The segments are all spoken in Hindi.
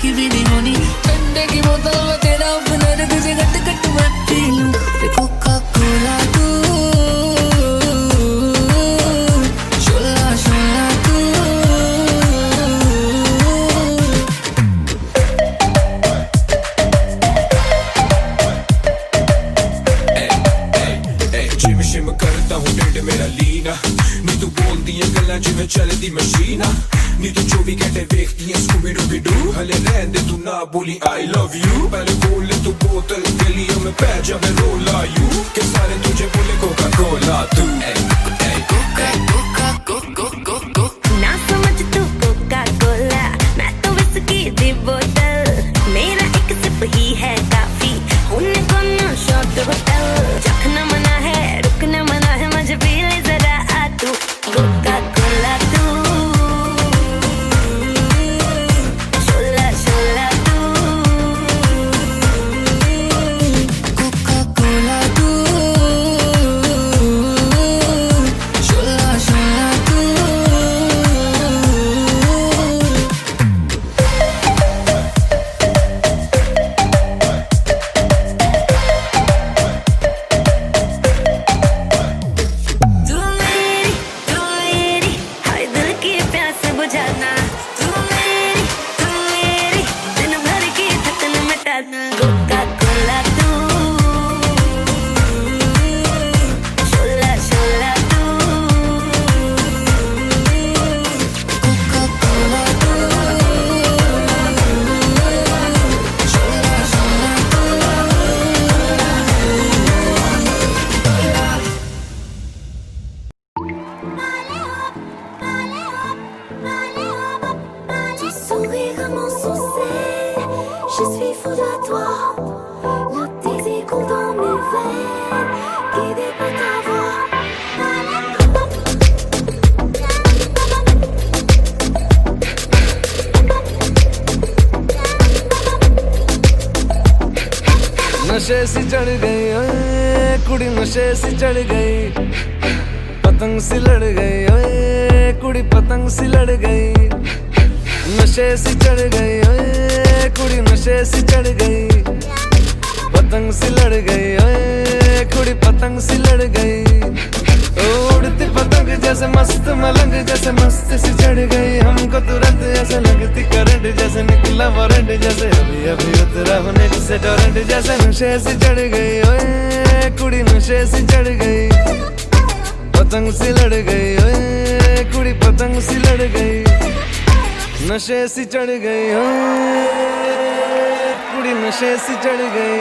की भी नहीं होनी। ठंडे की बोतल में तेरा अपना तुझे घट घट मैं पी लूं। कोका कोला तू, शोला शोला तू। जिम शिम करता हूँ ढिड मेरा लीना, नी तू बोलती है गल्ला जिवें चलदी मशीन, नी तू 24 घंटे वेखती है स्कूबी डूबी डू। हले रहन दे तू ना बोली आई लव यू, पहले बोल तू बोतल गलियों में पै जावे रोला यू, के सारे तुझे बोले कोका कोला तू। कोका कोका कोका कोका ना समझ तू कोका कोला, मैं तो विस्की दी बोतल, मेरा एक सिप ही है काफी, होने को ना शॉट होटल। चखना मना है रुकना मना है, मुझे पी ले जरा आ तू कोका कोला तू, शोला शोला तू। कोका कोला तू, शोला शोला तू। तू मेरी हर दिल की प्यास बुझाना, तू मेरी दिन भर की थकन मिटाना। कोका कोला तू, शोला शोला तू। कोका कोला तू, शोला शोला Tu sourire à mon sourcil, je suis folle à toi. Le désir coule dans mes veines, guidé par ta voix. नशे सी चढ़ गई ओए कुड़ी, नशे सी चढ़ गई, पतंग सी लड़ गई ओए कुड़ी, पतंग सी लड़ गई। नशे सी चढ़ गई ओए कुड़ी, नशे सी चढ़ गई, पतंग सी लड़ गई ओए कुड़ी, पतंग सी लड़ गई। ओ उड़ती पतंग जैसे मस्त मलंग, जैसे मस्त सी चढ़ गई हमको तुरंत, ऐसे लगती करंट जैसे निकला वारंट, जैसे अभी अभी उतरा होने से टोरेंट, जैसे नशे सी चढ़ गई ओए कुड़ी, नशे सी चढ़ गई, पतंग सी लड़ गई ओए कुड़ी, पतंग सी लड़ गई। नशे सी चढ़ गई ओए कुड़ी, नशे सी चढ़ गई,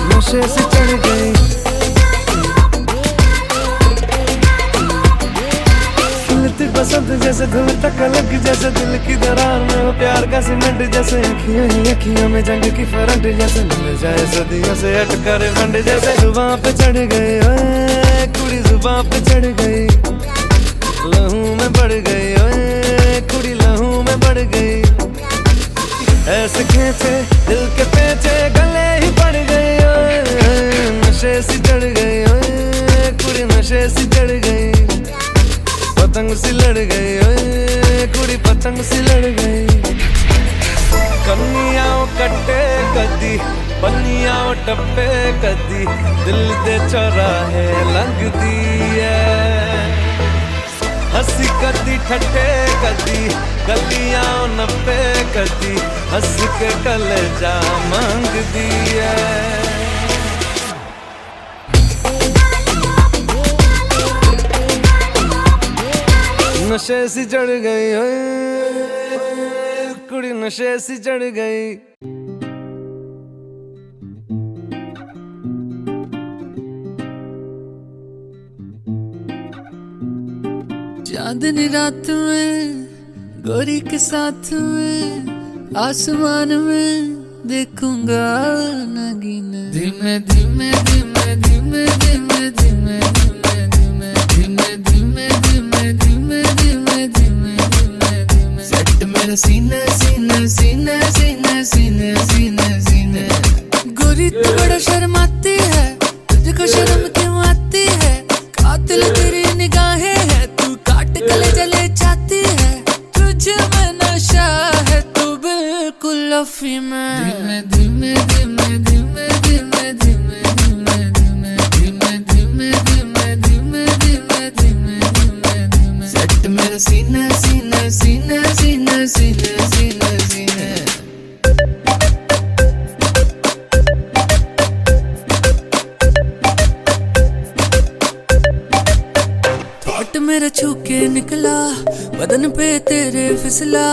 नशे सी चढ़ गई। खिलती बसंत जैसे धूल तक अलग, जैसे दिल की दरार में वो प्यार का सीमेंट, जैसे अखियों ही अखियों में जंग की फरंट, जैसे मिल जाए सदियों से अटका रे फंड, जैसे जुबां पे चढ़ गई ओए कुड़ी, जुबां पे चढ़ गई, लहू में बढ़ गई ओए कुड़ी, लहू में बढ़ गई। ऐसे खींचे दिल के पेचे गले ही पड़ गई ओए, नशे सी चढ़ गई ओए कुड़ी, नशे सी चढ़ गई, पतंग सी लड़ गई ओए कुड़ी, पतंग सी लड़ गई। कन्नियां कट्टे कदी, बन्नियां टप्पे कदी, दिल दे चौराहे लंघदी है। हंसी कदी ठट्ठे कदी, गलियां नप्पे कदी, हंस के कलेजा मांगदी है। नशे सी चढ़ गई ओए कुड़ी, नशे सी चढ़ गई। चांदनी रात में गोरी के साथ में, आसमान में देखूंगा नगीन। धीमे धीमे धीमे धीमे धीमे धीमे धीमे धीमे धीमे धीमे धीमे धीमे धीमे धीमे धीमे सेट मेरा सीना सीना सीना सीना सीना सीना सीना। गोरी तू बड़ा शर्माती है, तुझको शर्म क्यों आती है? कातिल तेरी निगाहें है, तू काट गले जले चाहती है। तुझे मेरा छू के निकला, बदन पे तेरे फिसला,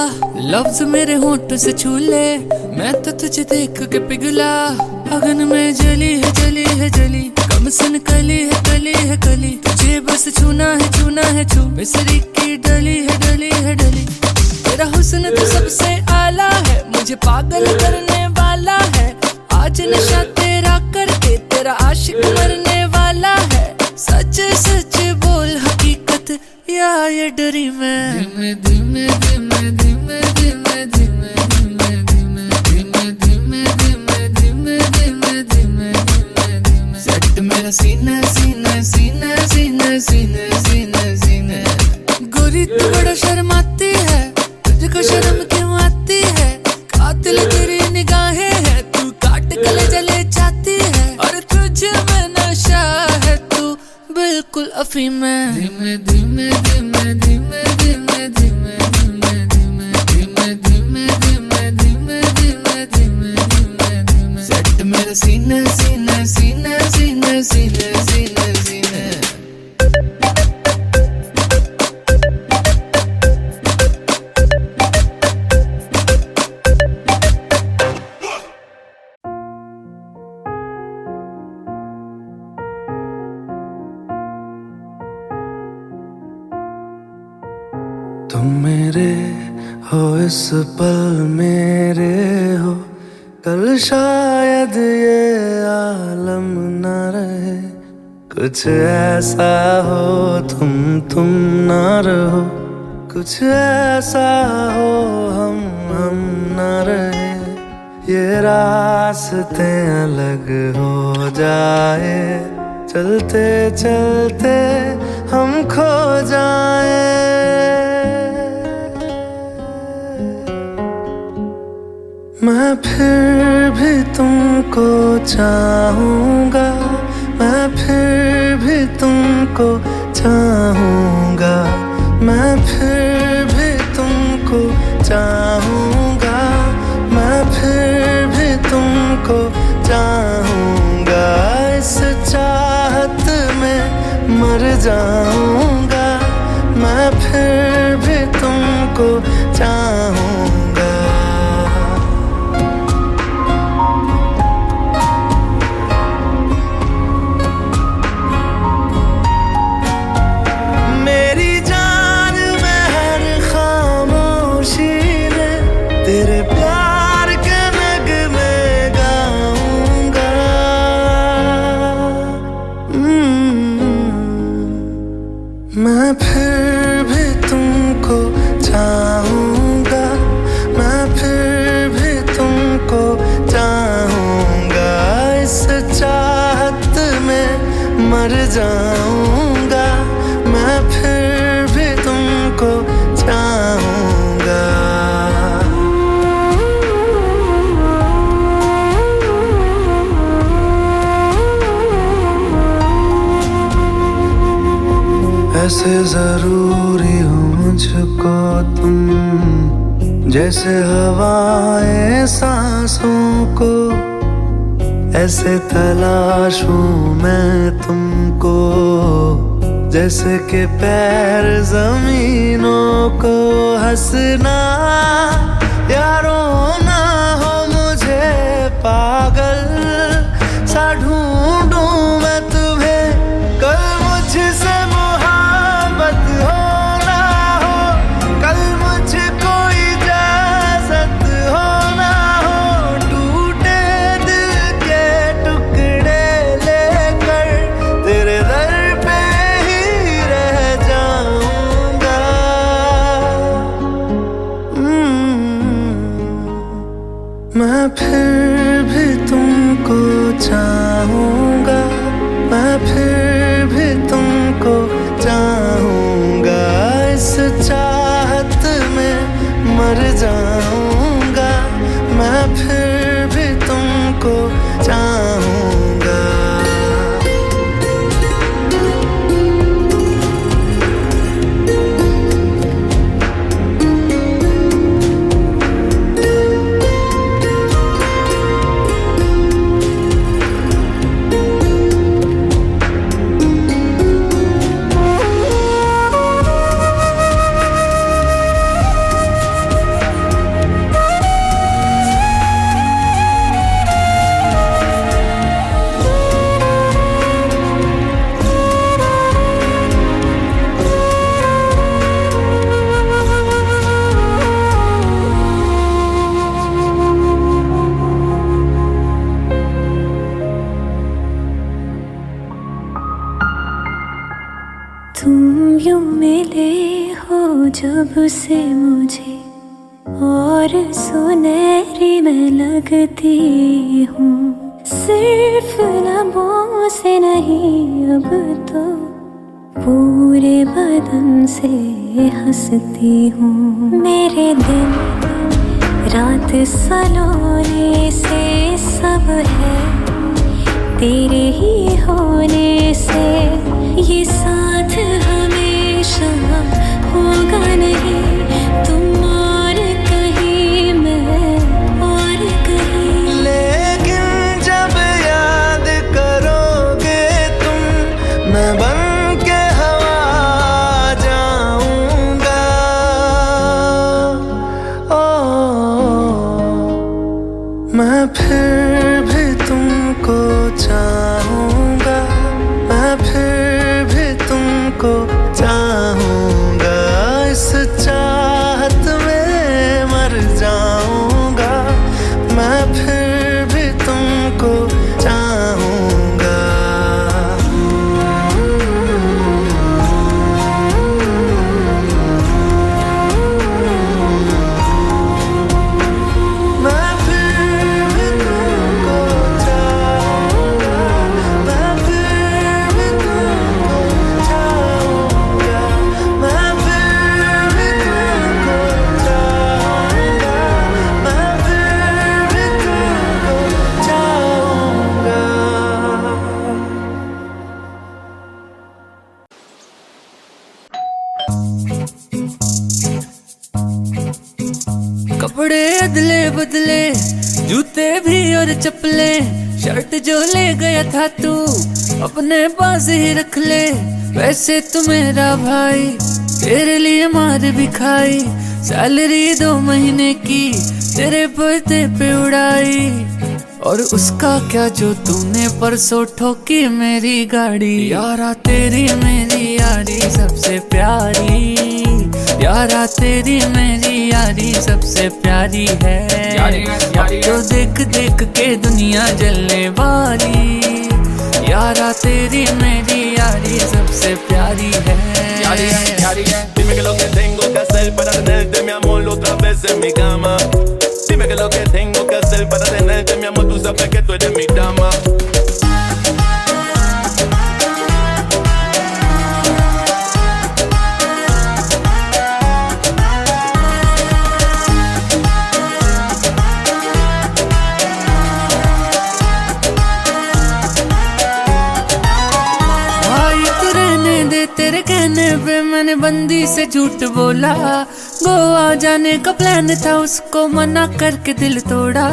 लफ्ज मेरे होंठ से छू ले, मैं तो तुझे देख के पिघला। अगन में जली है जली है जली, कम सन कली है कली है कली, तुझे बस छूना है छू, मिसरी की डली है डली है डली। तेरा हुस्न तो सबसे आला है, मुझे पागल करने वाला है, आज नशा तेरा करके तेरा आशिक मरने वाला है। सच सच बोल हकीकत या ये डरी मैं। धीमे धीमे धीमे धीमे धीमे धीमे धीमे धीमे धीमे धीमे धीमे धीमे धीमे धीमे धीमे सेट मेरा सीना सीना सीना सीना सीना सीना सीना। गोरी तू बड़ा शर्माती है, तुझको शर्म क्यों आती है, कातिल तेरी निगाहें है, तू काट गले जले जाती है, और तुझ में नशा है, तू बिल्कुल अफीम है। धीमे धीमे धीमे धीमे धीमे धीमे धीमे धीमे धीमे धीमे धीमे धीमे धीमे धीमे धीमे धीमे सेट मेरा सीना सीना सीना सीना सीना सीना सीना। तुम मेरे हो इस पल मेरे हो, कल शायद ये आलम न रहे, कुछ ऐसा हो तुम ना रहो, कुछ ऐसा हो हम ना रहे, ये रास्ते अलग हो जाए, चलते चलते हम खो जाए। मैं फिर भी तुमको चाहूँगा, मैं फिर भी तुमको चाहूँगा, मैं फिर भी तुमको चाहूँगा, मैं फिर भी तुमको चाहूँगा, इस चाहत में मर जाऊँगा, मैं फिर भी तुमको चाहूँगा। तेरे प्यार के नगमे गाऊंगा, मैं फिर भी तुमको चाहूँगा, मैं फिर भी तुमको चाहूँगा, इस चाहत में मर जाऊँगा, मैं फिर भी तुमको चाहूँगा। ऐसे जरूरी हो मुझको तुम, जैसे हवाएं सांसों को, ऐसे तलाशूं मैं तुमको, जैसे कि पैर जमीनों को। हंसना या रोना हो मुझे पागल सा ढूंढूं मैं तुम्हें, कल मुझसे मैं फिर भी तुमको चाहूँगा, मैं फिर भी तुमको चाहूँगा, इस चाहत में मर जाऊँगा, मैं फिर भी तुमको चाहूँगा। तुम यूं मिले हो जब से मुझे और सुनहरी मैं लगती हूँ, सिर्फ लबों से नहीं अब तो पूरे बदन से हंसती हूँ। मेरे दिन रात सलोने से सब है तेरे ही होने से, ये साथ हमेशा होगा नहीं, तुम और कहीं मैं और कहीं। लेकिन जब याद करोगे तुम, मैं बन के हवा जाऊंगा। मैं फिर भी तुमको चाहूंगा, मैं फिर भी तुमको चाहूंगा, इस चाहत में मर जाऊंगा, मैं फिर भी तुमको चाहूंगा। मैं फिर भी तुमको चाहूंगा, मैं फिर भी तुमको चाहूंगा, मैं फिर भी तुमको चाहूंगा, मैं फिर भी तुमको चाहूंगा। कपड़े अदले बदले, जूते भी और चप्पले, शर्ट जो ले गया था तू अपने पास ही रख ले। वैसे तू मेरा भाई, तेरे लिए मार भी खाई, सैलरी 2 महीने की तेरे बर्थडे पे उड़ाई। और उसका क्या जो तूने परसों ठोकी मेरी गाड़ी। यारा तेरी मेरी यारी सबसे प्यारी, यारा तेरी मेरी यारी सबसे प्यारी है। अब तो देख देख के दुनिया जलने वाली, यारा तेरी मेरी यारी सबसे प्यारी है। Dime que lo que tengo que hacer para tenerte, mi amor, otra vez en mi cama. Dime que lo que tengo que hacer para tenerte, mi amor, tú sabes que tú eres mi dama. तेरे कहने पे मैंने बंदी से झूठ बोला, गोवा जाने का प्लान था उसको मना करके दिल तोड़ा।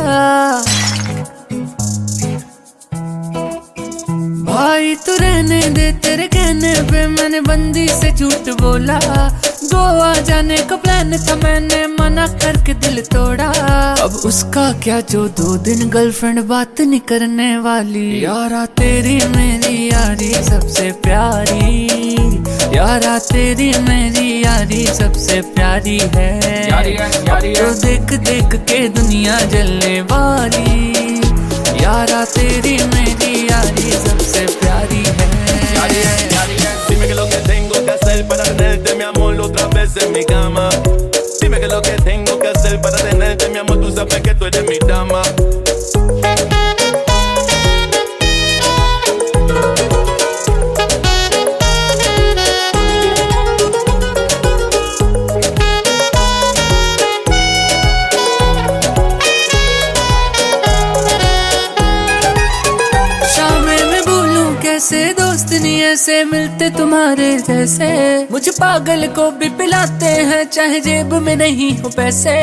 भाई तू रहने दे, तेरे कहने पे मैंने बंदी से झूठ बोला, गोवा जाने का प्लान था मैंने मना करके दिल तोड़ा। अब उसका क्या जो 2 दिन गर्लफ्रेंड बात नहीं करने वाली। यारा तेरी मेरी यारी सबसे प्यारी, यारा तेरी मेरी यारी सबसे प्यारी है। अब तो देख देख के दुनिया जलने वाली, यारा तेरी मेरी यारी सबसे प्यारी है। Dime que lo que tengo que hacer para tenerte, mi amor, otra vez en mi cama. Dime que lo que tengo que hacer para tenerte, mi amor, tú sabes que tú eres mi dama. कैसे दोस्त नहीं ऐसे मिलते तुम्हारे जैसे, मुझे पागल को भी पिलाते हैं चाहे जेब में नहीं हो पैसे।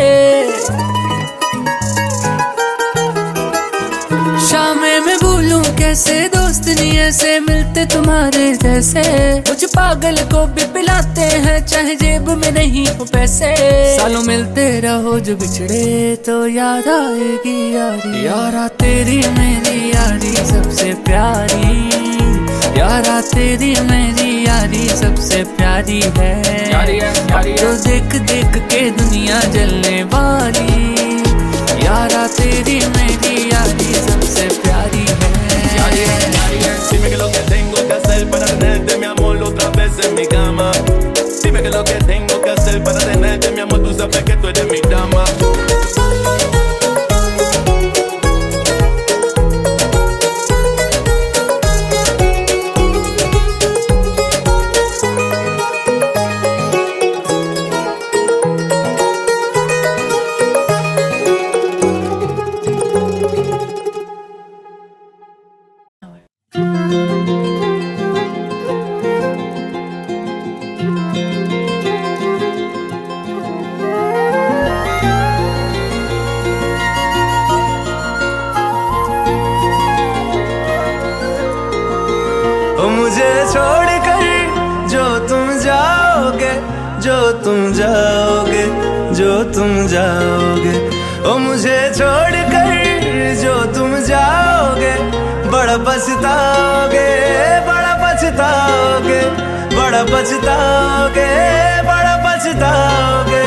शामें मैं भूलूं कैसे दोस्त नहीं ऐसे मिलते तुम्हारे जैसे, मुझे पागल को भी पिलाते हैं चाहे जेब में नहीं हो पैसे। सालों मिलते रहो जो बिछड़े तो याद आएगी यारी, यारा तेरी मेरी यारी सबसे प्यारी, यारा तेरी मेरी यारी सबसे प्यारी है। अब तो देख देख के दुनिया जलने वाली, यारा तेरी मेरी यारी सबसे प्यारी है। Dime que lo que tengo que hacer para tenerte, mi amor, otra vez en mi cama. मुझे छोड़कर जो तुम जाओगे, जो तुम जाओगे, जो तुम जाओगे, ओ मुझे छोड़कर जो तुम जाओगे, बड़ा पछताओगे, बड़ा पछताओगे, बड़ा पछताओगे, बड़ा पछताओगे।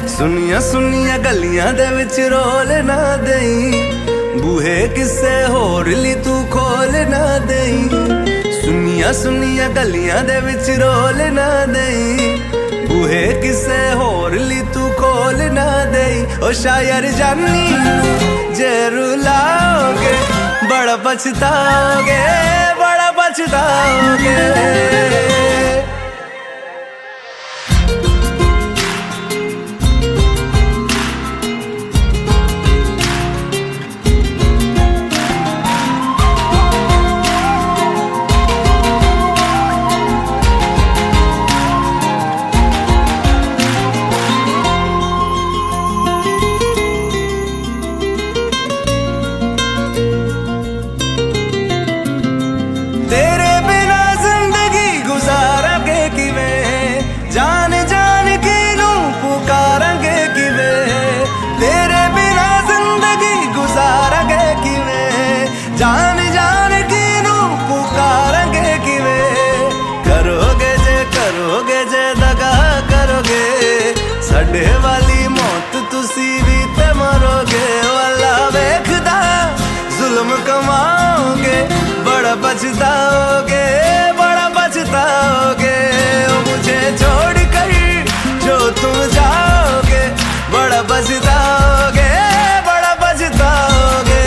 सुनिया सुनिया गलियां दे विच रोल ना देई, बूहे किसे होर ली तू खोल ना देई। सुनिया सुनिया गलियां दे विच रोल ना देई, बूहे किसे होर ली तू खोल ना देई। ओ शायर जानी जे रुलाओगे, बड़ा पछताओगे, बड़ा पछताओगे। तेरे बिना जिंदगी गुजारांगे किवें, जान जान के नू पुकारांगे किवें। तेरे बिना जिंदगी गुजारांगे किवें, जान जान के नू पुकारांगे किवें। करोगे जे दगा करोगे, साडे वाली मौत तुसी भी ते मरोगे। वाला वेखदा जुल्म कमाओगे, बड़ा पछताओगे, बड़ा पछताओगे। ओ मुझे छोड़कर जो तुम जाओगे, बड़ा पछताओगे, बड़ा पछताओगे।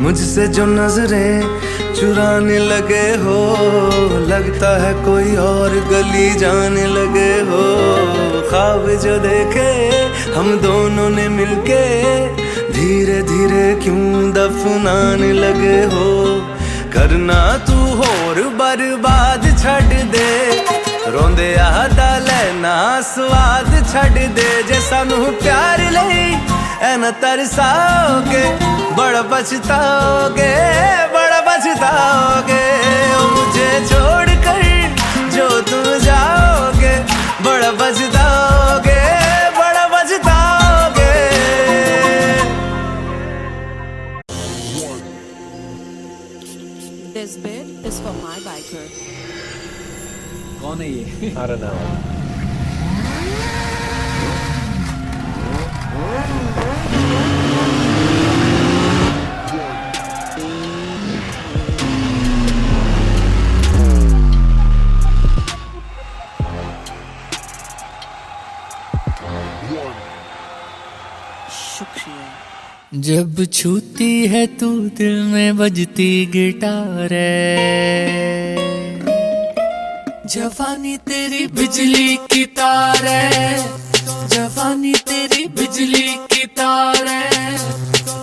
मुझसे जो नजरें चुराने लगे हो, लगता है कोई और गली जाने लगे हो। ख्वाब जो देखे हम दोनों ने मिलके, धीरे धीरे क्यों दफनाने लगे हो। करना तू होर बर्बाद छड़ दे, रोंदे आदा लेना स्वाद छड़ दे। जे सानू प्यार लई ऐना तरसाओगे, बड़ा पछताओगे, बड़ा पछताओगे। ओ मुझे छोड़कर जो तुम जाओगे, बड़ा पछताओगे, बड़ा पछताओगे। This bit is for my biker. कौन है ये? I don't know. शुक्रिया। जब छूती है तू दिल में बजती गिटार है, जवानी तेरी बिजली की तार है, जवानी तेरी बिजली की तार है।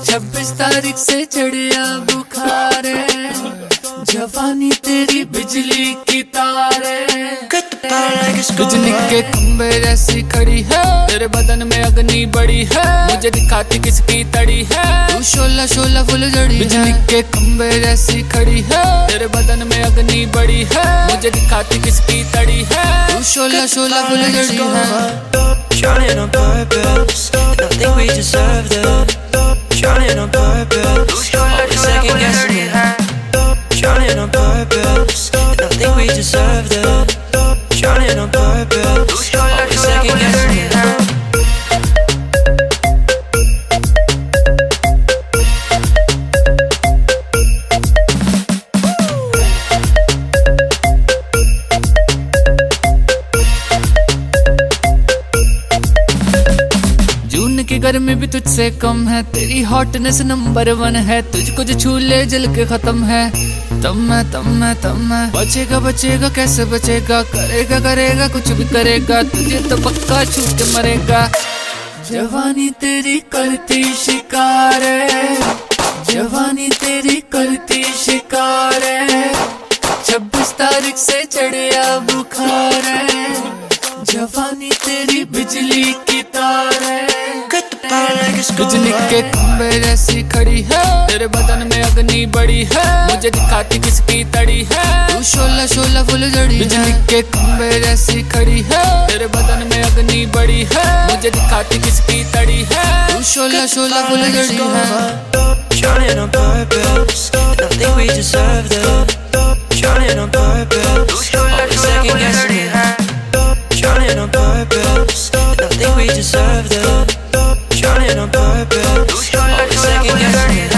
26 तारीख से चढ़िया बुखार है, जवानी तेरी बिजली की तार है। बिजली के खंबे जैसी खड़ी है, तेरे बदन में अग्नि बड़ी है, मुझे दिखाती किसकी तड़ी है। तू शोला शोला फुल जड़ी, बिजली के खंबे जैसी खड़ी है, तेरे बदन में अग्नि बड़ी है, मुझे दिखाती किसकी तड़ी है। तू शोला शोला फुल जड़ी है। Trying on purpose, I think we deserve that. Trying on purpose, always second guessing it. Trying on purpose, I think we deserve that. Trying on purpose, always second guessing it. गर्मी भी तुझसे कम है, तेरी हॉटनेस नंबर 1 है, तुझको जो छू ले जल के खत्म है। तब मैं बचेगा बचेगा कैसे बचेगा, करेगा करेगा कुछ भी करेगा, तुझे तो पक्का छू के मरेगा। जवानी तेरी करती शिकार है, जवानी तेरी करती शिकार है, 26 तारीख से चढ़िया बुखार है, जवानी तेरी बिजली की तार है, बिजली के खंभे जैसी खड़ी है, तेरे बदन में अग्नि बड़ी है, मुझे दिखाती किसकी तड़ी है, तू शोला शोला फुल जड़ी। बिजली के खंभे जैसी खड़ी है, तेरे बदन में अग्नि बड़ी है, मुझे दिखाती किसकी तड़ी है, तू शोला शोला फुल जड़ी है। Trying on purpose, don't think we deserve this. Trying on purpose, always second guessing it. Trying on purpose, don't think we deserve this. Trying on purpose, always second guessing it.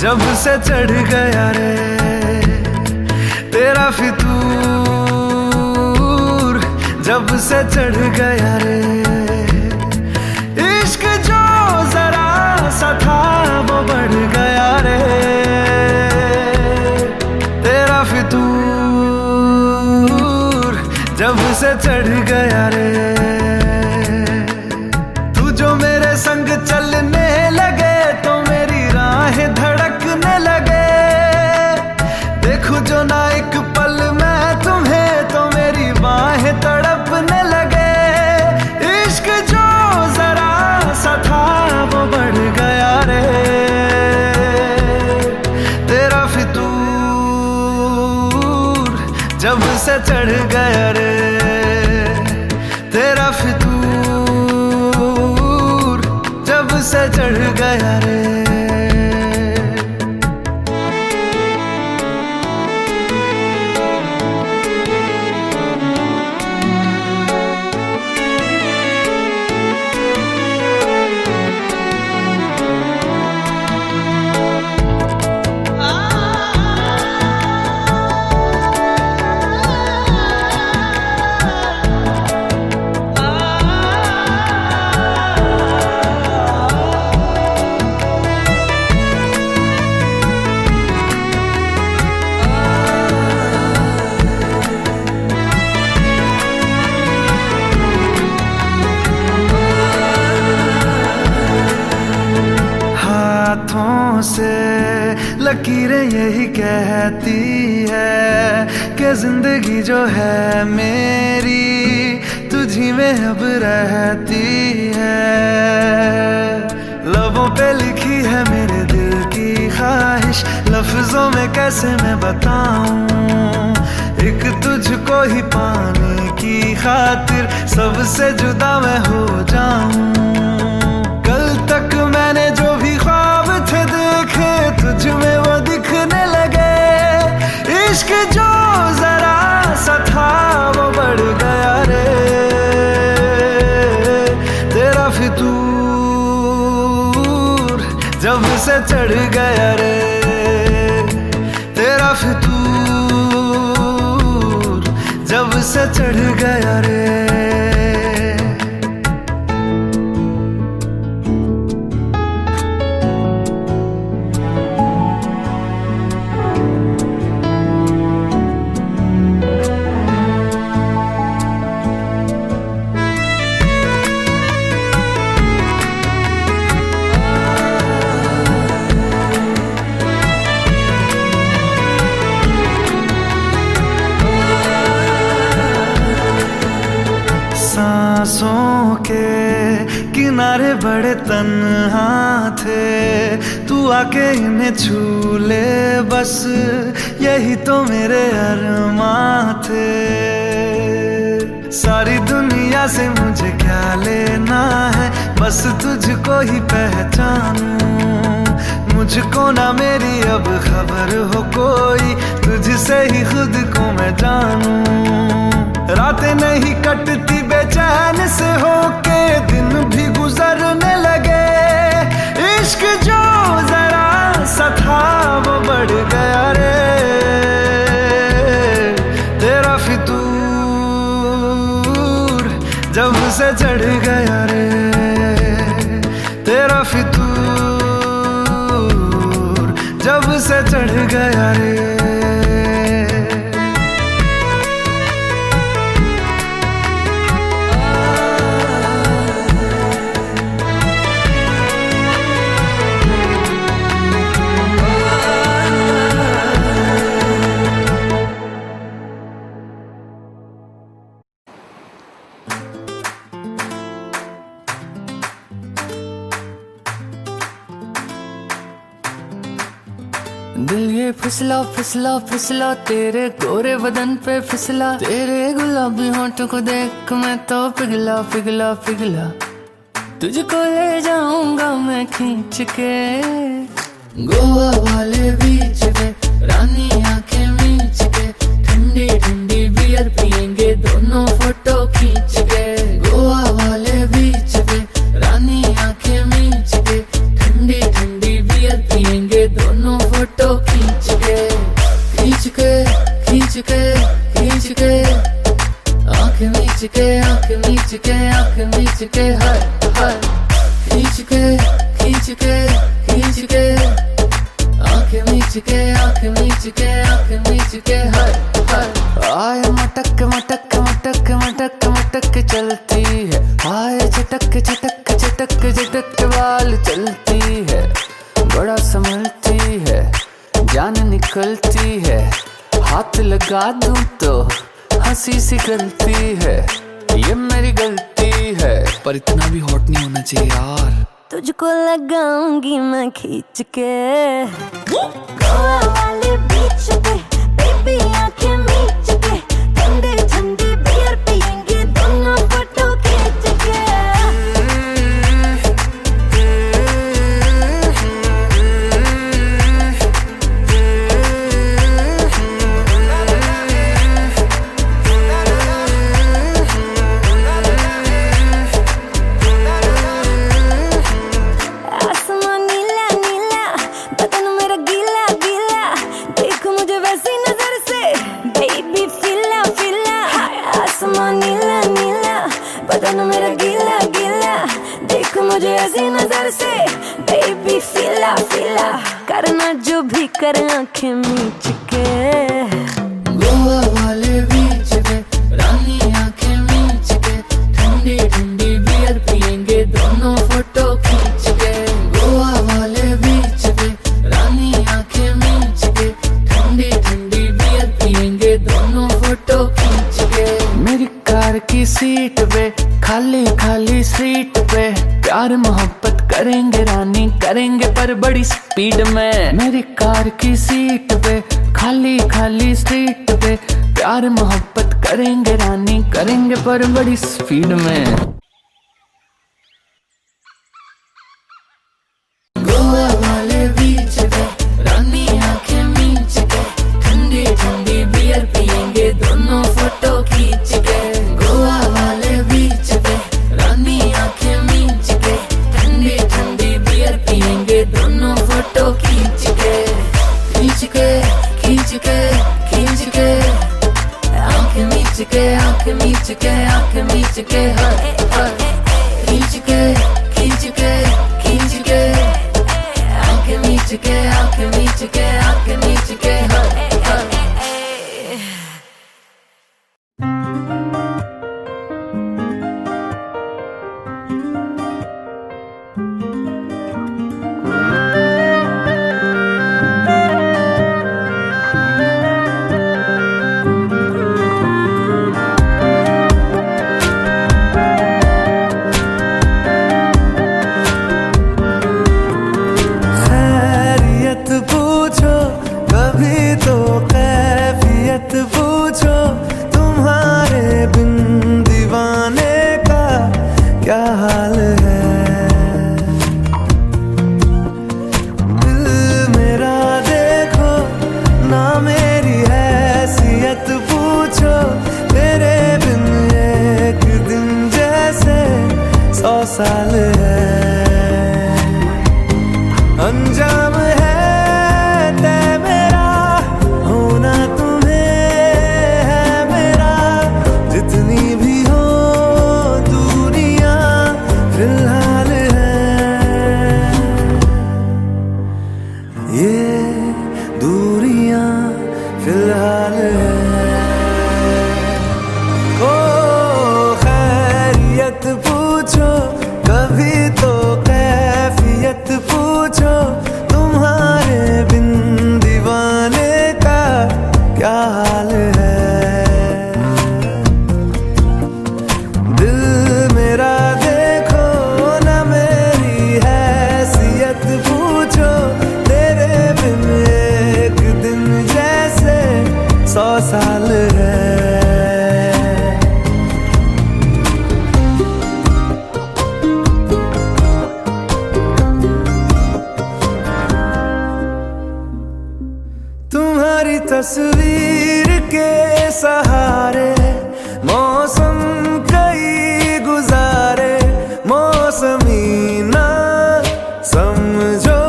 जब से चढ़ गया रे तेरा फितूर, जब से चढ़ गया रे इश्क जो जरा सा था वो बढ़ गया रे तेरा फितूर, जब से चढ़ गया रे तू जो मेरे संग चलने लगे तो मेरी राहें धड़कने लगे, देखूं जो ना एक पल मैं तुम्हें तो मेरी बाहें तड़पने लगे, इश्क जो जरा सा था वो बढ़ गया रे तेरा फितूर, जब से चढ़ गया रे तेरा फितूर, जब से चढ़ गया रे। हाथों से लकीरें यही कहती है कि जिंदगी जो है मेरी तुझी में अब रहती है, लबों पे लिखी है मेरे दिल की ख्वाहिश, लफ्जों में कैसे मैं बताऊं, एक तुझको ही पाने की खातिर सबसे जुदा मैं हो जाऊं, कल तक मैंने जो भी ख्वाब थे देखे तुझ में वो दिखने लगे, इश्क जो जरा सा था वो बढ़ गया रे तेरा फितूर, जब से चढ़ गया रे तेरा फितूर, जब से चढ़ गया रे। के किनारे बड़े तन्हा थे, तू आके इन्हें छू ले बस, यही तो मेरे अरमां थे। सारी दुनिया से मुझे क्या लेना है, बस तुझको ही पहचानूं। मुझको ना मेरी अब खबर हो कोई, तुझसे ही खुद को मैं जानूं। रातें नहीं कटती बेचैन से होके, दिन भी गुजरने लगे। इश्क जो जरा सा था वो बढ़ गया रे, तेरा फितूर जब से चढ़ गया रे, तेरा फितूर जब से चढ़ गया रे। दिल ये फिसला फिसला फिसला, तेरे गोरे बदन पे फिसला। तेरे गुलाबी होंठों को देख मैं तो पिघला पिघला पिघला। तुझको ले जाऊंगा मैं खींच के गोवा वाले बीच पे, रानी आंखें मीच के। ठंडी ठंडी बियर पियेंगे दोनों फोटो खींच के। गोवा वाले बीच पे, रानी आंखें मीच के। ठंडी ठंडी बियर पियेंगे दोनों फोटो खींच के। खींच के खींच के खींच के, आंखें मीच के आंखें मीच के आंखें मीच के। हाय हाय खींच के खींच के खींच के, आंखें मीच के आंखें मीच के आंखें मीच के। हाय हाय आय मटक मटक मटक मटक मटक चलती है। आय चटक चटक चटक चटक बाल चलती है। बड़ा संभलती है, जान निकलती है। हाथ लगा दूं तो हंसी सी गलती है। ये मेरी गलती है, पर इतना भी हॉट नहीं होना चाहिए यार। तुझको लगाऊंगी मैं खींच के गोवा वाले बीच पे, बेबी आंखें मीच के। ठंडे ठंडे बियर पियेंगे दोनों फोटो खींच के। आसमान नीला नीला, बदन मेरा गीला गीला। देख मुझे वैसी नजर से, बेबी फिला फिला। आसमान नीला नीला, बदन मेरा गीला गीला। देख मुझे ऐसी नजर से, बेबी फिला फिला। करना जो भी कर आंखें मीच के। गोवा वाले बीच पे, रानी आंखें मीच के। ठंडी ठंडी बियर पियेंगे दोनों फोटो खींच के। गोवा वाले बीच पे, रानी आंखें मीच के। ठंडी ठंडी बियर पियेंगे दोनों फोटो खींच के। मेरी कार की सीट पे, खाली खाली सीट पे, प्यार मोहब्बत करेंगे रानी करेंगे पर बड़ी स्पीड में। मेरी कार की सीट पे, खाली खाली सीट पे, प्यार मोहब्बत करेंगे रानी करेंगे पर बड़ी स्पीड में। गोवा वाले बीच पे, रानी आंखें मीच के। ठंडी ठंडी बियर पियेंगे दोनों फोटो खींच के। गोवा वाले बीच पे, रानी आंखें मीच के। ठंडी ठंडी बियर पियेंगे दोनों फोटो खींच के। खींच के खींच के खींच के, आंखें मीच के आंखें मीच के आंखें मीच के। हाय हाय खींच के खींच के खींच के, आंखें मीच के आंखें मीच के आंखें मीच के। हाय हाय पूछो, कभी तो कैफियत पूछो, तुम्हारे बिन दीवाने का क्या हाल है। दिल मेरा देखो ना, मेरी हैसियत पूछो, तेरे बिन एक दिन जैसे 100 साल है। अंजाम है तय मेरा, होना तुम्हें है मेरा, जितनी भी हो दूरियां फिलहाल है। ये दूरियां फिलहाल है। ओ खैरियत पूछो, कभी तो कैफियत पूछो, तुम्हारे बिन दीवाने का क्या हाल है। दिल मेरा देखो ना, मेरी हैसियत पूछो, तेरे बिन एक दिन जैसे 100 साल है। तुम्हारी तस्वीर के सहारे मौसम कई गुजारे, मौसमी ना समझो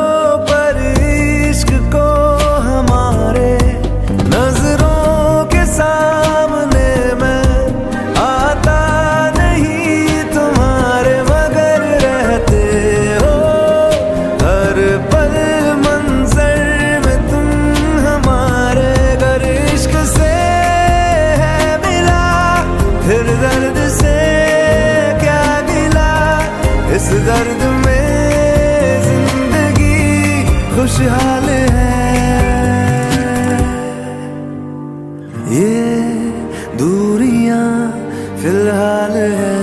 पर इश्क को हमारे, नजरों के सामने मैं आता नहीं तुम्हारे, मगर रहते हो हर पल मंजर में तुम हमारे। अगर इश्क से है मिला फिर दर्द से क्या गिला, इस दर्द में जिंदगी खुशहाल है। ये दूरियां फिलहाल है।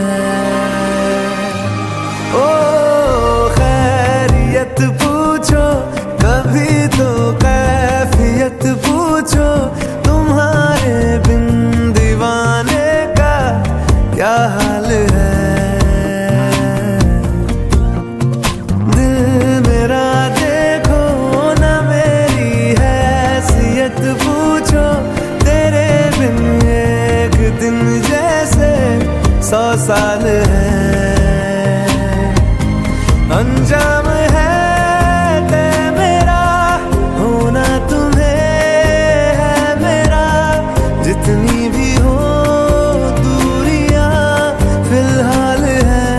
ओ खैरियत पूछो, कभी तो कैफियत पूछो, तुम्हारे बिन दीवाने का क्या हाल है। दिल मेरा देखो ना, मेरी हैसियत पूछो, तेरे बिन एक दिन जैसे 100 साल है। अंजाम है तय मेरा, होना तुम्हें है मेरा, जितनी भी हो दूरियां फिलहाल है।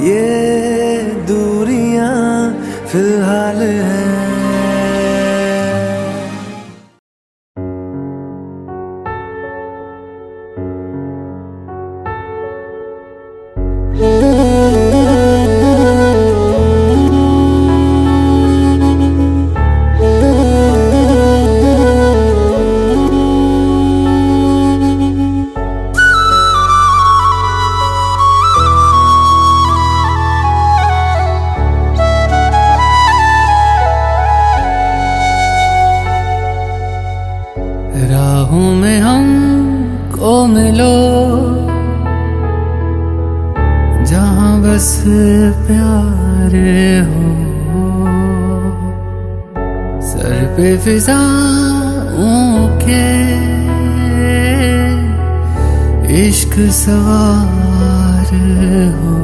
ये दूरियां फिलहाल है। राहों में हमको मिलो, जहां बस प्यार हो, सर पे फिजाओं के इश्क सवार हो।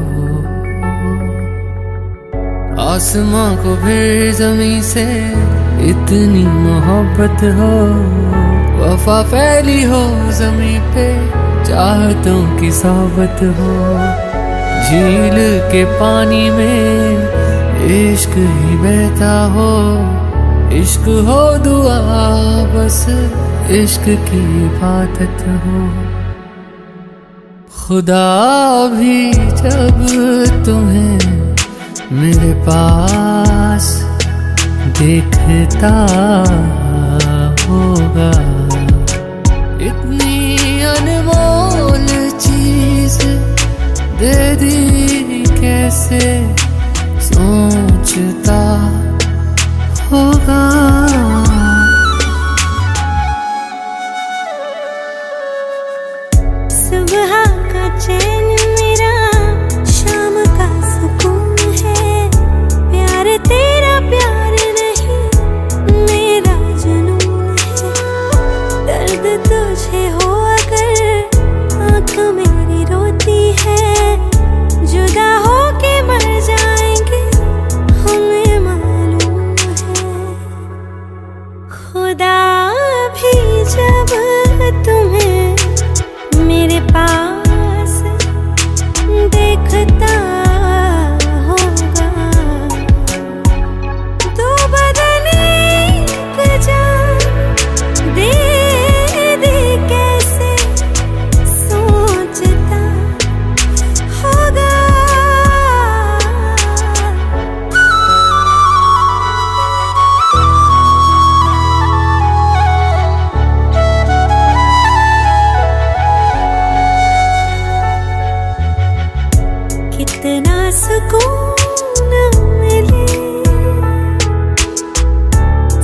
आसमां को फिर जमीन से इतनी मोहब्बत हो, वफा फैली हो जमीन पे, चाहतों की सोबत हो। झील के पानी में इश्क ही बहता हो, इश्क हो दुआ बस इश्क की इबादत हो। खुदा भी जब तुम्हें मेरे पास देखता होगा, इतनी अनमोल चीज दे दी कैसे सोचता होगा। सुबह का चैन मेरा शाम का सुकून है, प्यार तेरा प्यार नहीं मेरा जुनून है। दर्द तुझे हो अगर आँख मेरी रोती है, जुदा हो के मर जाएंगे हमें मालूम है। खुदा भी जब तुम्हें मेरे पास देखता होगा, तो बदने एक जान दे दे कैसे सोचता होगा। कितना सुकून मिले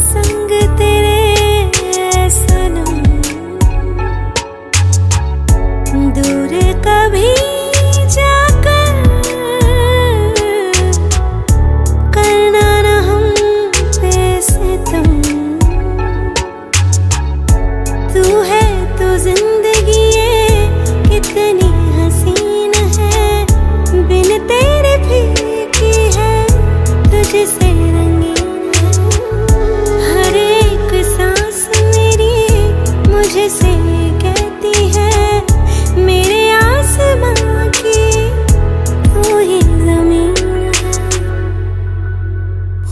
संग तेरे सनम, दूर कभी जाकर करना न हम पे सितम। तू है तो जिंदगी ये कितनी हसीन है, बिन तेरे फीकी है तुझसे रंगीन है। हर एक सांस मेरी मुझसे कहती है मेरे आसमां की तू ही ज़मीन है।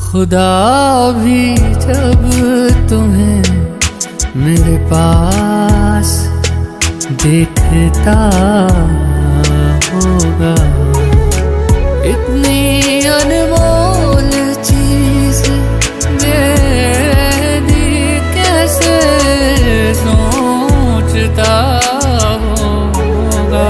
खुदा भी जब तुम्हें मेरे पास देखता होगा, इतनी अनमोल चीज दे दी कैसे सोचता होगा।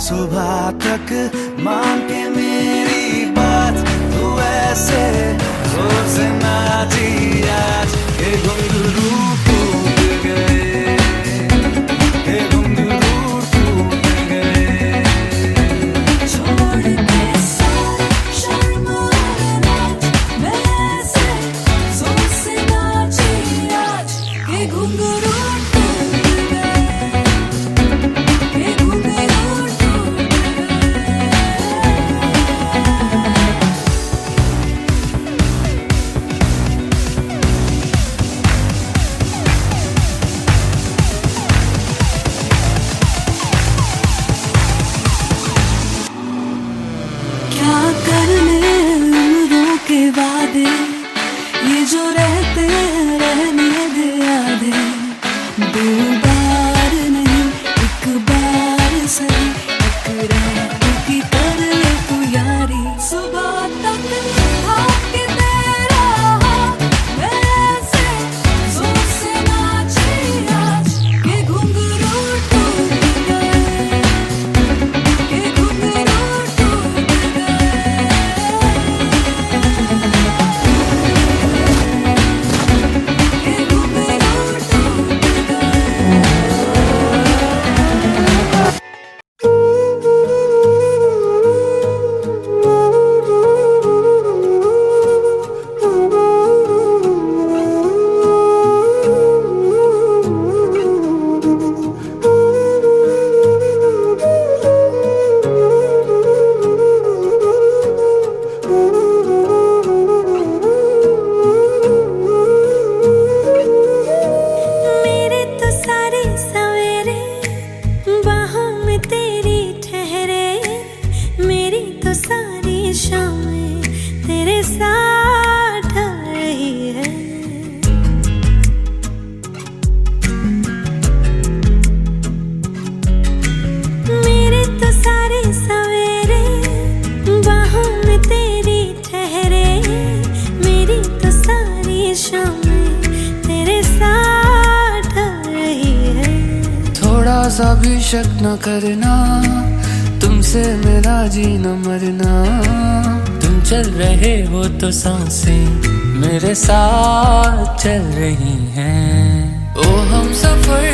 सुबह तक मांग के मेरी बात, तू ऐसे जोर से नाची आज के घुंघरू टूट गए, के घुंघरू टूट गए। छोड़ के सारे शर्म और लाज, मैं ऐसे जोर से नाची आज के घुंघरू टूट गए, के घुंघरू वादे ये जो रहते रहने दे आधे, दो बार नहीं एक बार सही, एक रात की कर ले तू यारी। सुबह तक भाग तेरा वैसे जोर से नाची आज के घुंघरू टूट गए, के घुंघरू टूट गए। सा भी शक न करना, तुमसे मेरा जीना मरना। तुम चल रहे हो तो सांसें मेरे साथ चल रही हैं। ओ हम सफर,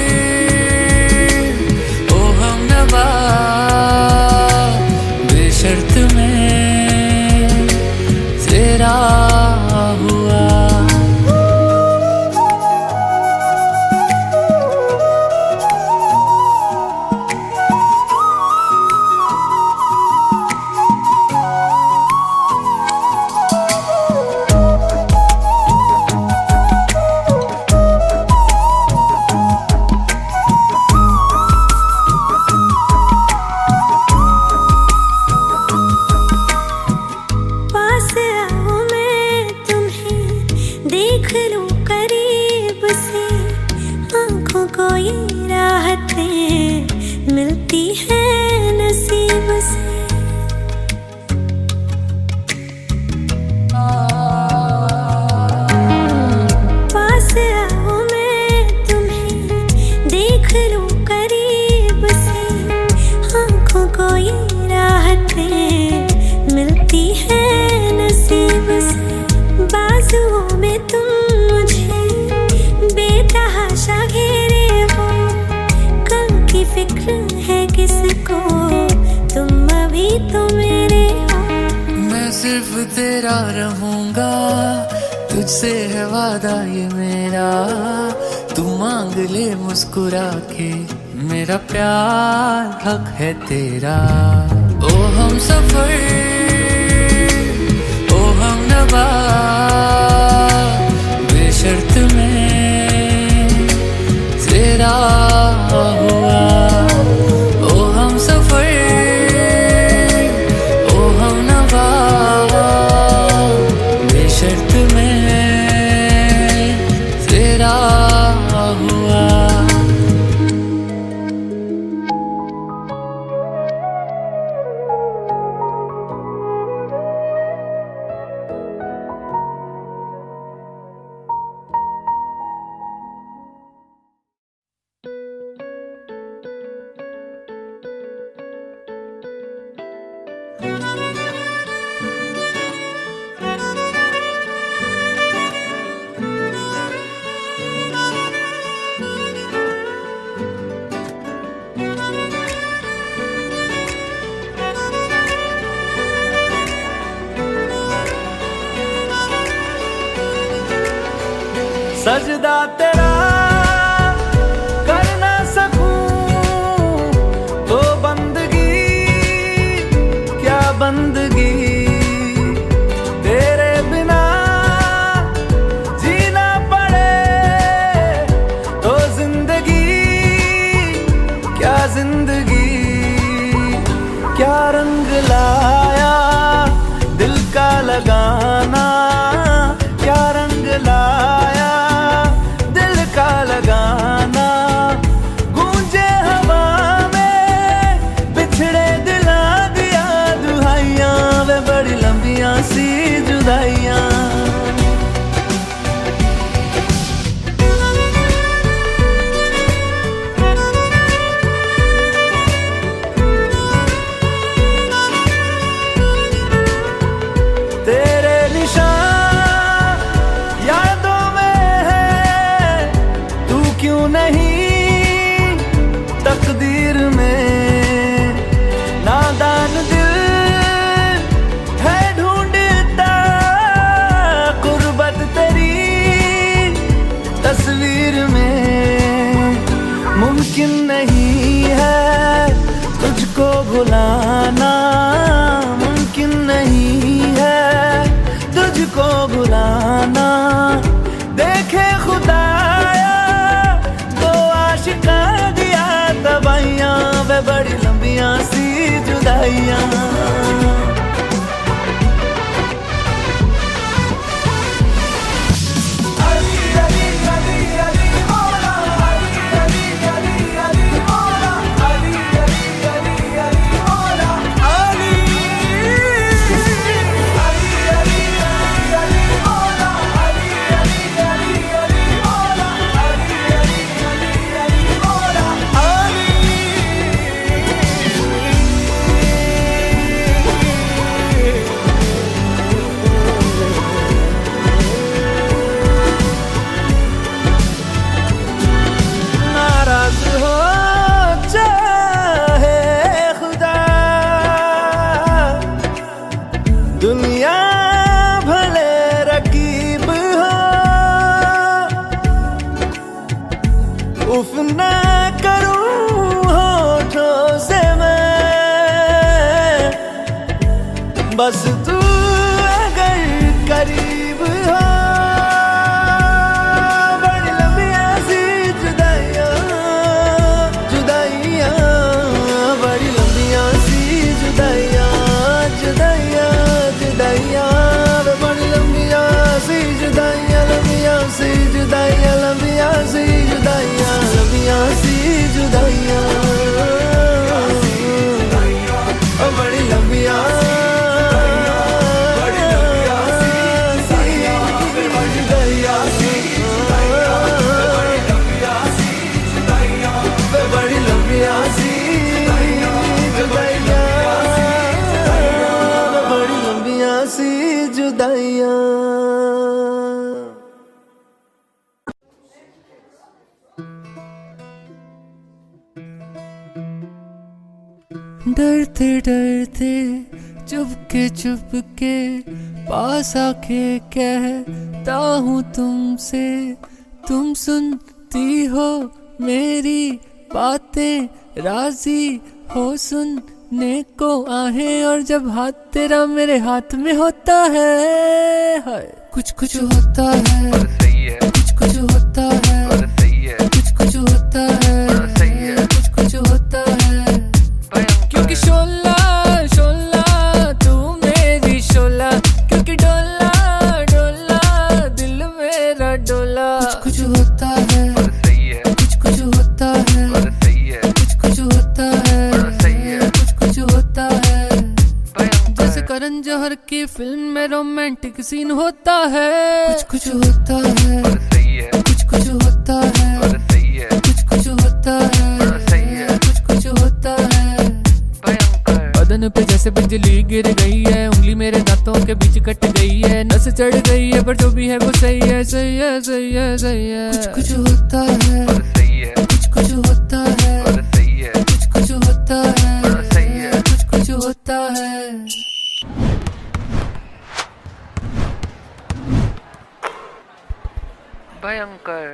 ओ हम नवा, बेशर्त में तेरा हुआ। मिलती है नसीब से। पास आओ मैं तुम्हें देख लूं करीब से, आँखों को ये राहतें मिलती है नसीब से। बाजुओं में तुम मुझे बेतहाशा घेरे हो, कल की फिक्र है किसको, तुम अभी तो मेरे हो। मैं सिर्फ तेरा रहूंगा, तुझसे है वादा ये मेरा। तू मांग ले मुस्कुरा के, मेरा प्यार हक है तेरा। ओ हम सफर, ओ हम नवा, बेशर्त में तेरा हुआ। ओ हम सफर, ओ हम नवा, बेशर्त में तेरा हुआ। सजदा तेरा कर ना सकूं तो बंदगी, क्या बंदगी। तेरे बिना जीना पड़े तो जिंदगी, क्या जिंदगी। क्या रंग लाया दिल का लगाना, क्या रंग लाया का लगाना। गूंजे हवा में बिछड़े दिला दिया दुहाइयां, वे बड़ी लंबियां सी जुदाइयां। तेरे निशान यादों क्यों नहीं तकदीर में, नादान दिल है ढूंढता कुर्बत तेरी तस्वीर में। मुमकिन नहीं है तुझको भुलाना, मुमकिन नहीं है तुझको भुलाना। देखे खुदाया आशिका दिया दवाइयां, वे बड़ी लंबियां सी जुदाइयां। बस तू अगर करीब हो, बड़ी लंबियां सी जुदाइयां, जुदाइयां, बड़ी लंबियां सी जुदाइयां, जुदाइयां, जुदाइयां, बड़ी लंबियां सी जुदाइयां, लंबियां सी जुदाइयां, लंबियां सी जुदाइयां, लंबियां सी जुदाइयां, बड़ी लंबियां डरते डरते चुपके पास आके कहता हूँ तुमसे, तुम सुनती हो मेरी बातें, राजी हो सुनने को आहें, और जब हाथ तेरा मेरे हाथ में होता है, कुछ कुछ होता है, कुछ कुछ होता है, कुछ कुछ होता है, कुछ कुछ होता है, क्योंकि शोला शोला तू मेरी शोला, क्योंकि डोला डोला दिल मेरा डोला, कुछ होता है, कुछ कुछ होता है, कुछ कुछ होता है, कुछ कुछ होता है, जैसे करण जौहर की फिल्म में रोमांटिक सीन होता है, कुछ कुछ होता है, कुछ कुछ होता है, कुछ कुछ होता है, कुछ कुछ होता है, बदन पे जैसे बिजली गिर गई है, उंगली मेरे दांतों के बीच कट गई है, नस चढ़ गई है, पर जो भी है वो सही है, सही है, सही है, सही है, कुछ कुछ होता है, कुछ कुछ होता है, कुछ कुछ होता है, कुछ कुछ होता है। भयंकर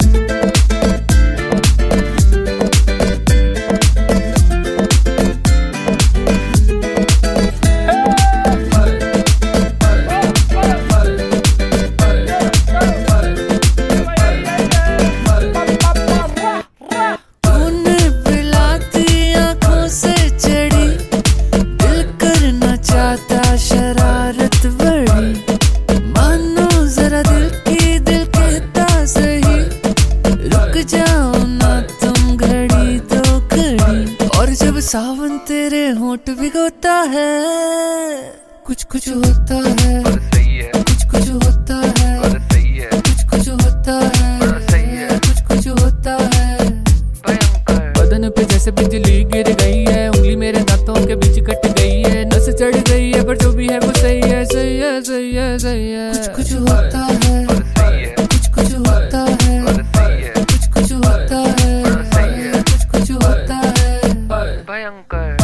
शरारत बड़ी, मानो जरा दिल की दिल कहता सही, रुक जाओ ना तुम घड़ी तो घड़ी, और जब सावन तेरे होंठ भिगोता है, कुछ कुछ होता है, कुछ कुछ होता है, कुछ कुछ होता है, कुछ कुछ होता है, बदन पे जैसे बिजली गिर गई है, उंगली मेरे दांतों के बीच कट गई है, नस चढ़ गई है, पर जो भी है वो सही है, सही है, सही है, सही है, कुछ कुछ होता है, कुछ कुछ होता है, कुछ कुछ होता है, कुछ कुछ होता है, भयंकर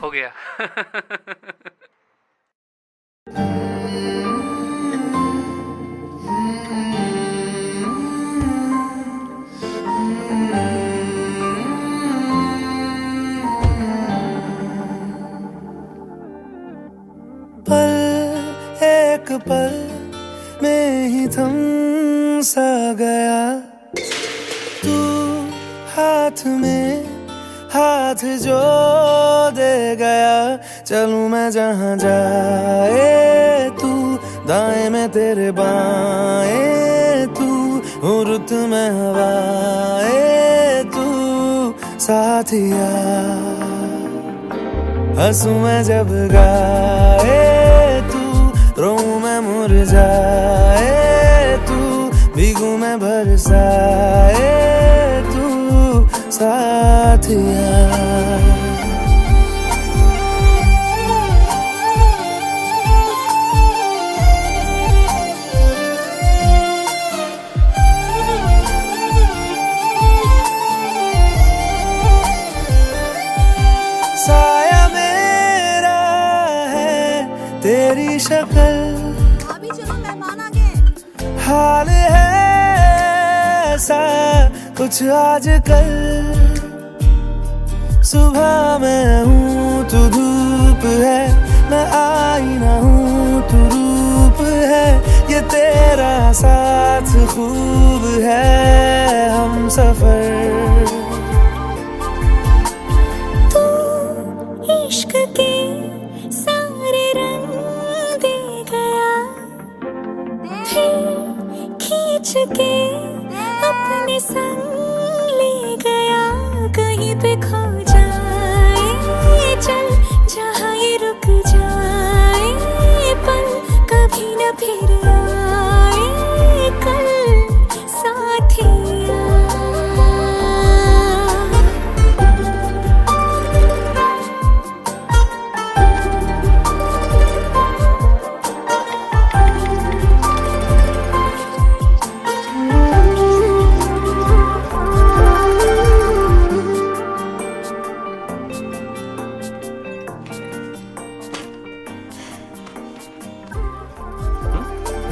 हो गया। पल एक पल में ही थम सा गया, तू हाथ में हाथ जो दे गया, चलूं मैं जहां जाए तू, दाएं में तेरे बाएं तू, रुत में हवाए तू साथिया, हंसू मैं जब गाए तू, रोऊं मैं मुरझाए तू, भीगू मैं बरसाए तू साथिया। शक्ल, अभी चलो मेहमान आ गए। हाल है ऐसा कुछ आजकल। सुबह मैं हूँ तू धूप है, मैं आईना हूँ तू रूप है। ये तेरा साथ खूब है हम सफर। तू इश्क के सारे रंग दे गया, फिर खींच के अपने संग ले गया। कहीं पे खो जाए चल, जहाँ ये रुक जाए पल, कभी न फिर आए कल साथिया।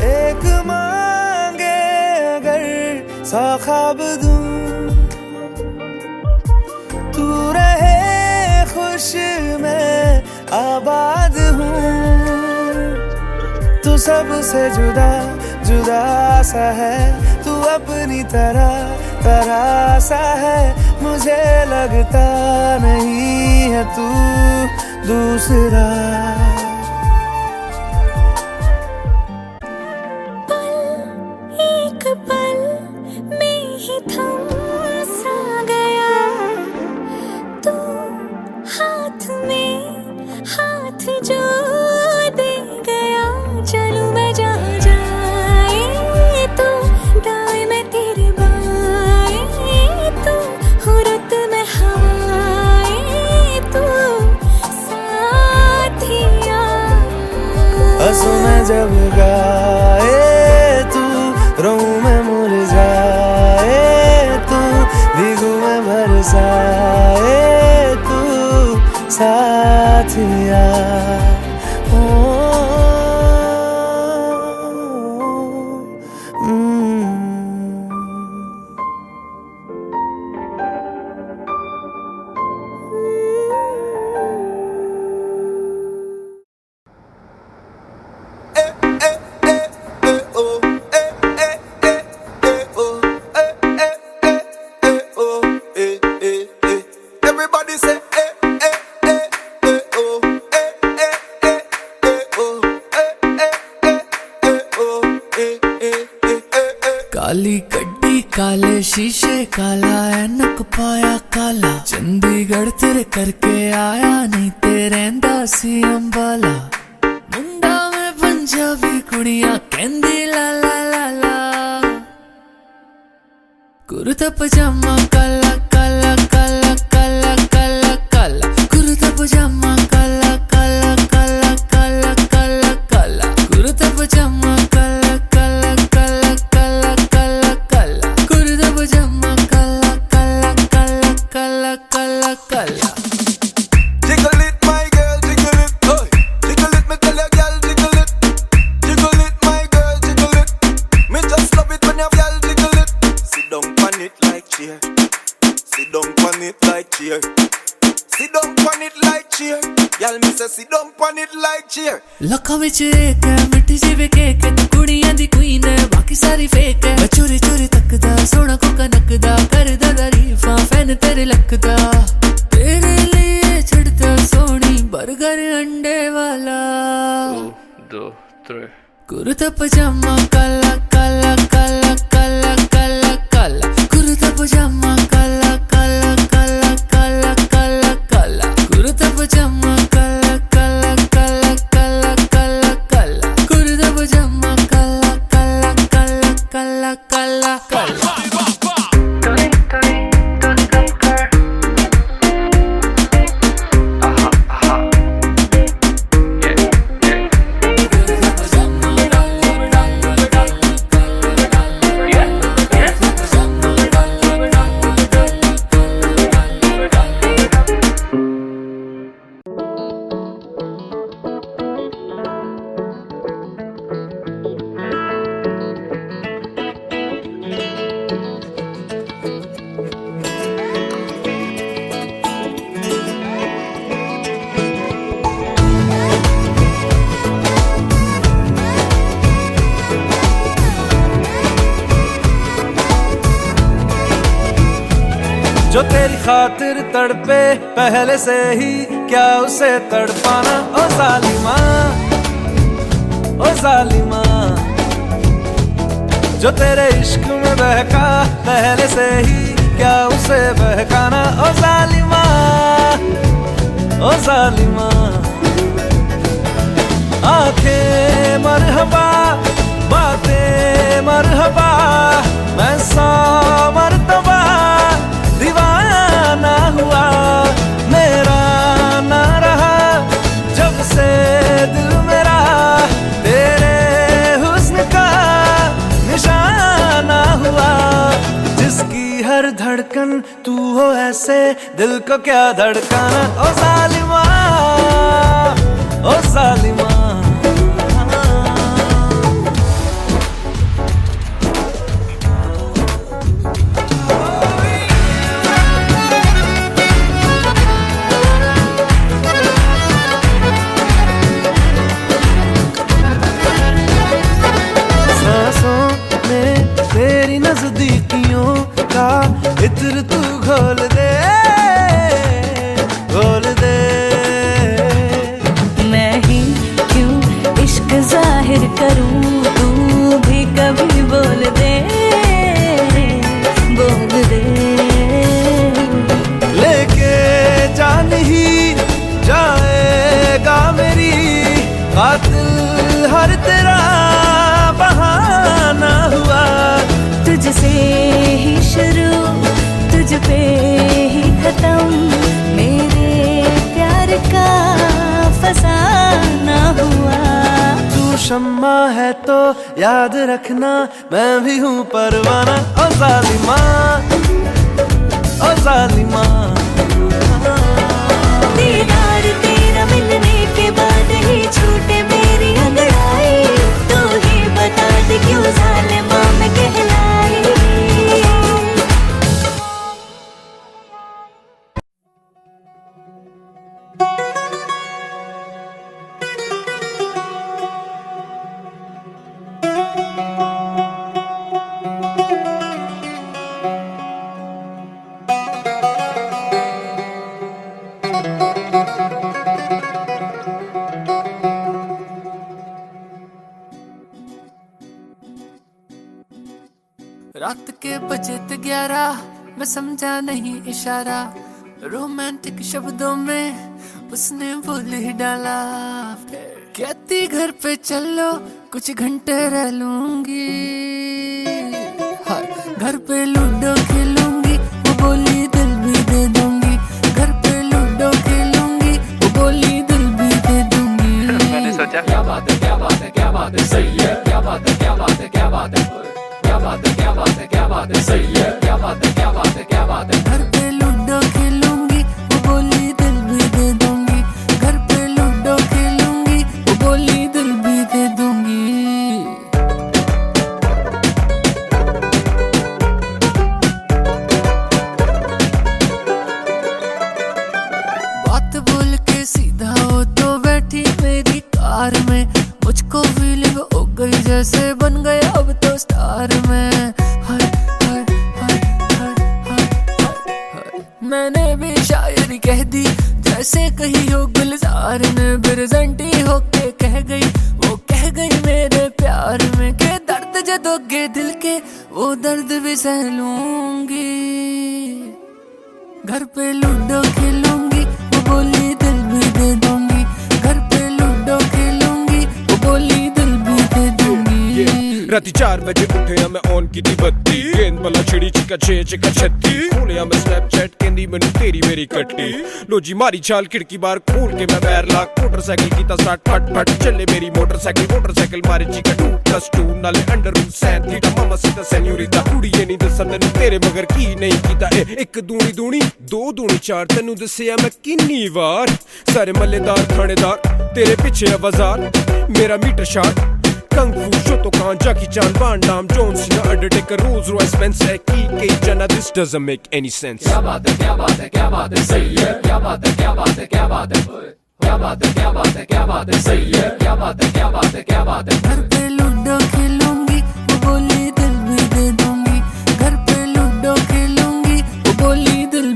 एक मांगे अगर 100 ख्वाब दूं, तू रहे खुश मैं आबाद हूँ। तू सबसे जुदा जुदा सा है, तू अपनी तरह सा है। मुझे लगता नहीं है तू दूसरा। एक पल में ही थम सा गया, तू हाथ में हाथ जो दे गया। चलूं मैं जहाँ जाए तू दाएं मैं तेरे बाएं, तू हो रुत में हवाएं, तू साथिया। हंसू मैं जब गाए तू, रोऊं मैं मुरझाए तू, भीगू मैं बरसाए तू साथिया। Everybody say काली गड्डी काले शीशे काला ऐनक पाया काला, चंडीगढ़ तेरे करके आया नहीं ते रहिंदा सी अंबाला। मुंडा में पंजाबी कुड़ियां कहंदी ला ला ला ला, कुर्ता पजामा काला काला काला काला काला काला, कुर्ता पजामा काला काला काला काला काला काला, कुर्ता पजामा काला काला काला काला काला काला, कुर्ता पजामा काला काला काला काला काला काला। jiggle it, my girl, jiggle it, oh. Jiggle it, me tell ya, girl, jiggle it. Jiggle it, my girl, jiggle it. Me just love it when your girl jiggle it. Sit down on it like chair. Sit down on it like chair. Sit down on it like chair. Girl, me say sit down on it like chair. लखा विच एक है मिठी सी वे केक है, तू कुड़ियां दी क्वीन है बाकी सारी फेक है। मैं चोरी चोरी तकदा सोना कोका नकदा, करदा तारीफां फैन तेरे लकदा। तेरे लिए छड़ता सोनी बर्गर अंडे वाला। 1 2 3 कुर्ता पजामा काला काला काला काला काला काला, कुर्ता पजामा काला काला काला काला काला काला, कुर्ता पजामा काला काला काला काला काला काला, कुर्ता पजामा काला काला काला काला काला काला। जो तेरी खातिर तड़पे पहले से ही क्या उसे तड़पाना। ओ जालिमा, ओ जालिमा, जो तेरे इश्क में बहका पहले से ही क्या उसे बहकाना। ओ जालिमा, ओ जालिमा, आंखें मरहबा बातें मरहबा, मैं 100 मरतबा दीवाना हुआ, मेरा ना रहा जब से दिल मेरा तेरे हुस्न का निशाना हुआ। जिसकी हर धड़कन तू हो ऐसे दिल को क्या धड़काना। ओ जालिमा, ओ जालिमा, तेरी नजदीकियों का इत्र तू घोल दे, घोल दे। मैं ही क्यों इश्क जाहिर करूं, तू भी कभी बोल दे, बोल दे। लेके जान ही जाएगा मेरी कातिल हर तेरा बहाना हुआ। तुझसे ही शुरू तुझ पे ही खत्म, मेरे प्यार का फसाना हुआ। तू शम्मा है तो याद रखना मैं भी हूँ परवाना। ओ जालिमा, ओ जालिमा, दीदार तेरा मिलने के बाद ही छूटे मेरी अंगड़ाई, तू ही बता दे क्यों जालिमा मैं कहलाई। रात के बजे 11 मैं समझा नहीं इशारा, रोमांटिक शब्दों में उसने बोल ही डाला। कहती घर पे चलो कुछ घंटे रह लूंगी, हाँ, घर पे लूडो खेलूंगी, वो बोली दिल भी दे दूंगी। घर पे लूडो खेलूंगी, वो बोली दिल भी दे दूंगी। मैंने सोचा क्या बात है, क्या बात है, क्या बात है, सही है, क्या बात है, क्या बात है, क्या बात है, क्या बात है, क्या बात है, क्या बात है, सही है, क्या बात है, क्या बात है, क्या बात है। घर पे लूडो खेलूंगी, वो बोली दिल भी दे दूंगी। घर पे लूडो खेलूंगी, वो बोली दिल भी दे दूंगी। बात बोल के सीधा हो तो बैठी मेरी कार में, मुझको फीलिंग हो गई जैसे बन गया अब तो स्टार में। हाय हाय हाय हाय हाय हाय, मैंने भी शायरी कह दी जैसे कही हो गुलजार ने, बिरजंटी होके कह गई, वो कह गई मेरे प्यार में के दर्द जो दोगे दिल के वो दर्द भी सह लूंगी। घर पे लूडो खेलूंगी, वो बोली दिल भी दे दूंगी। घर पे लूडो खेलूंगी, वो बोली दिल भी दे दूंगी। राती 4 बजे उठे मैं ऑन की दी बत्ती, गेंद बला छिड़ी चिका 6 चिका 36, खोलिया मैं स्नैपचैट कहंदी मैनू तेरी मेरी कट्टी। लो जी मारी छाल खिड़की बार खोल के मैं बैर लाक, मोटरसाइकिल कीता स्टार्ट फट फट चले मेरी मोटरसाइकिल मारे चिका 2+2 नाले अंडर रूट सैन थीटा मामा सीता सेन्यूरिटा। कुड़िए नहीं दसा तैनू तेरे मगर की नहीं कीता ए, 1 दूनी दूनी 2 दूनी 4 तैनू दसिया मैं किन्नी वार। सारे मल्लेदार थानेदार तेरे पीछे बाजार, मेरा metre short kung fu Shotokan Jackie Chan Van Damme John Cena Undertaker Rolls Royce Benz की जना। This doesn't make any sense. क्या बात है, क्या बात है, क्या बात है, सही है, क्या बात है, क्या बात है, क्या बात है, क्या बात है, क्या बात है, क्या बात है, सही है, क्या बात है, क्या बात है, क्या बात है। घर पे लूडो खेलूंगी, वो बोली दिल भी दे दूंगी। घर पे लूडो खेलूंगी, वो बोली दिल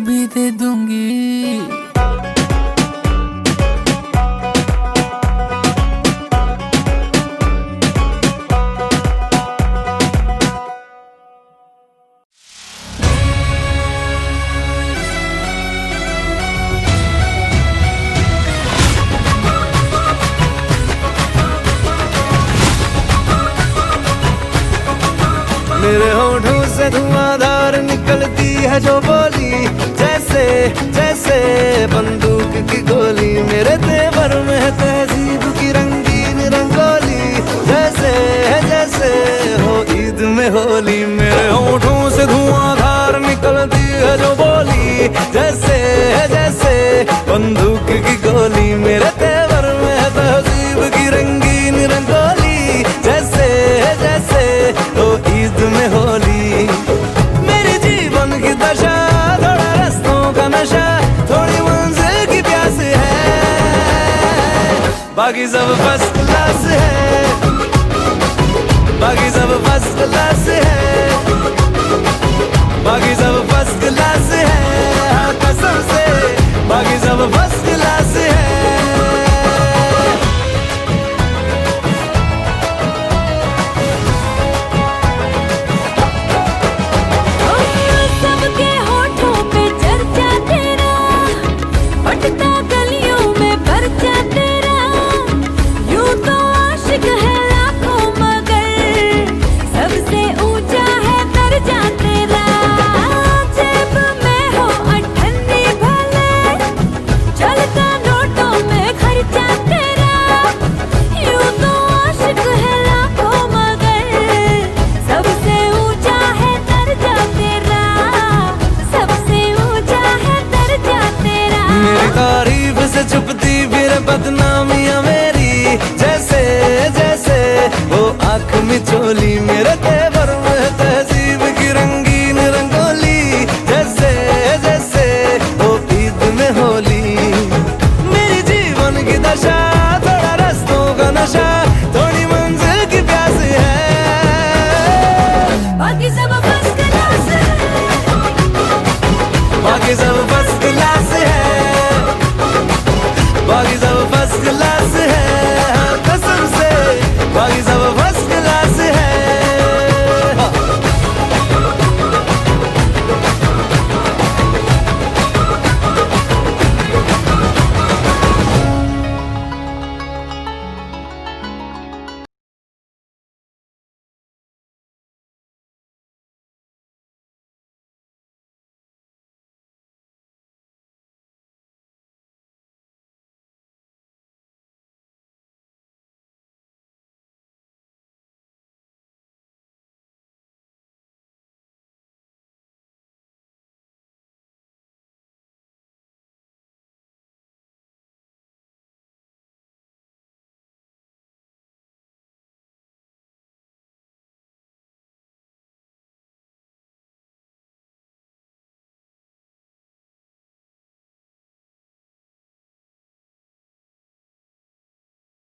होठों से धुआंधार निकलती है जो बोली, जैसे जैसे बंदूक की गोली। मेरे तेवर में है तहजीब की रंगीन रंगोली, जैसे जैसे तो ईद में होली। मेरी जीवन की दशा थोड़ा रस्तों का नशा, थोड़ी मंजिल की प्यास है, बाकी सब फर्स्ट क्लास है, बाकी सब फर्स्ट क्लास है।